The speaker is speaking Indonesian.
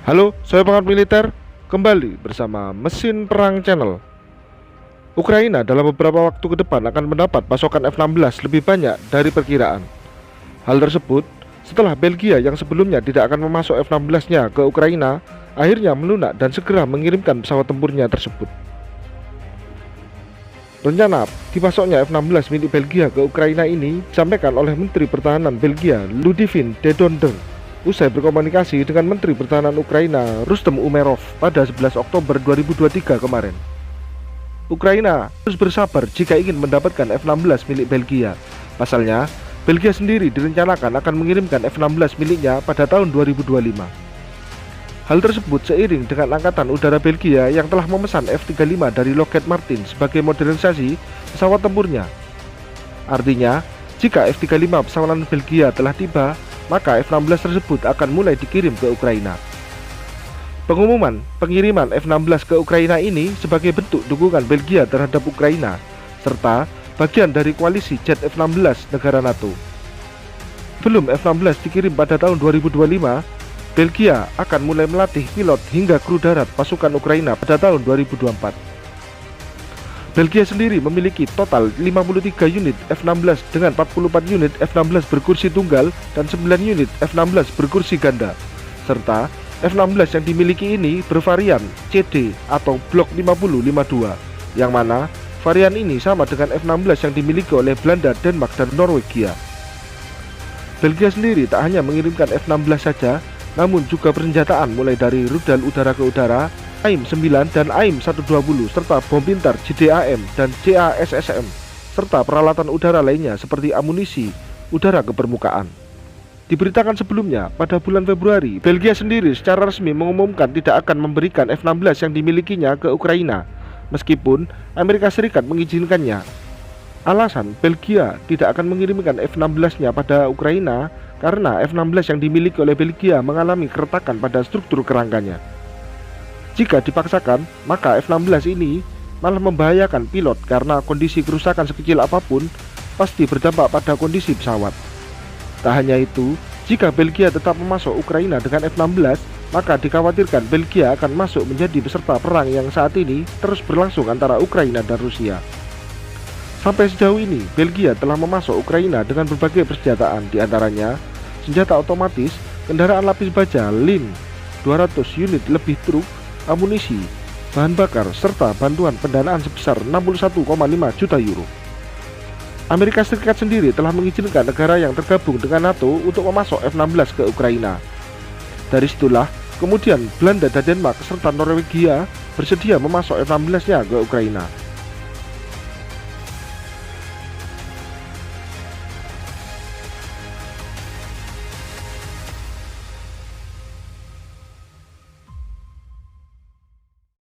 Halo, saya pengamat militer, kembali bersama Mesin Perang Channel. Ukraina dalam beberapa waktu ke depan akan mendapat pasokan F-16 lebih banyak dari perkiraan. Hal tersebut setelah Belgia yang sebelumnya tidak akan memasok F-16-nya ke Ukraina akhirnya melunak dan segera mengirimkan pesawat tempurnya tersebut. Rencana dipasoknya F-16 milik Belgia ke Ukraina ini disampaikan oleh Menteri Pertahanan Belgia Ludivine de Donde usai berkomunikasi dengan Menteri Pertahanan Ukraina Rustem Umerov pada 11 Oktober 2023 kemarin. Ukraina harus bersabar jika ingin mendapatkan F-16 milik Belgia. Pasalnya, Belgia sendiri direncanakan akan mengirimkan F-16 miliknya pada tahun 2025. Hal tersebut seiring dengan Angkatan Udara Belgia yang telah memesan F-35 dari Lockheed Martin sebagai modernisasi pesawat tempurnya. Artinya, jika F-35 pesawat Belgia telah tiba, maka F-16 tersebut akan mulai dikirim ke Ukraina. Pengumuman pengiriman F-16 ke Ukraina ini sebagai bentuk dukungan Belgia terhadap Ukraina, serta bagian dari koalisi jet F-16 negara NATO. Sebelum F-16 dikirim pada tahun 2025, Belgia akan mulai melatih pilot hingga kru darat pasukan Ukraina pada tahun 2024. Belgia sendiri memiliki total 53 unit F-16 dengan 44 unit F-16 berkursi tunggal dan 9 unit F-16 berkursi ganda. Serta F-16 yang dimiliki ini bervarian CD atau Block 50-52, yang mana varian ini sama dengan F-16 yang dimiliki oleh Belanda, Denmark, dan Norwegia. Belgia sendiri tak hanya mengirimkan F-16 saja, namun juga persenjataan mulai dari rudal udara ke udara, AIM-9 dan AIM-120 serta bom pintar JDAM dan JASSM serta peralatan udara lainnya seperti amunisi udara ke permukaan. Diberitakan sebelumnya pada bulan Februari, Belgia sendiri secara resmi mengumumkan tidak akan memberikan F-16 yang dimilikinya ke Ukraina meskipun Amerika Serikat mengizinkannya. Alasan Belgia tidak akan mengirimkan F-16-nya pada Ukraina karena F-16 yang dimiliki oleh Belgia mengalami keretakan pada struktur kerangkanya. Jika dipaksakan, maka F-16 ini malah membahayakan pilot karena kondisi kerusakan sekecil apapun pasti berdampak pada kondisi pesawat. Tak hanya itu, jika Belgia tetap memasok Ukraina dengan F-16, maka dikhawatirkan Belgia akan masuk menjadi peserta perang yang saat ini terus berlangsung antara Ukraina dan Rusia. Sampai sejauh ini, Belgia telah memasok Ukraina dengan berbagai persenjataan, diantaranya senjata otomatis, kendaraan lapis baja, LIN, 200 unit lebih truk, amunisi, bahan bakar, serta bantuan pendanaan sebesar 61,5 juta euro. Amerika Serikat sendiri telah mengizinkan negara yang tergabung dengan NATO untuk memasok F-16 ke Ukraina. Dari situlah, kemudian Belanda dan Denmark serta Norwegia bersedia memasok F-16-nya ke Ukraina.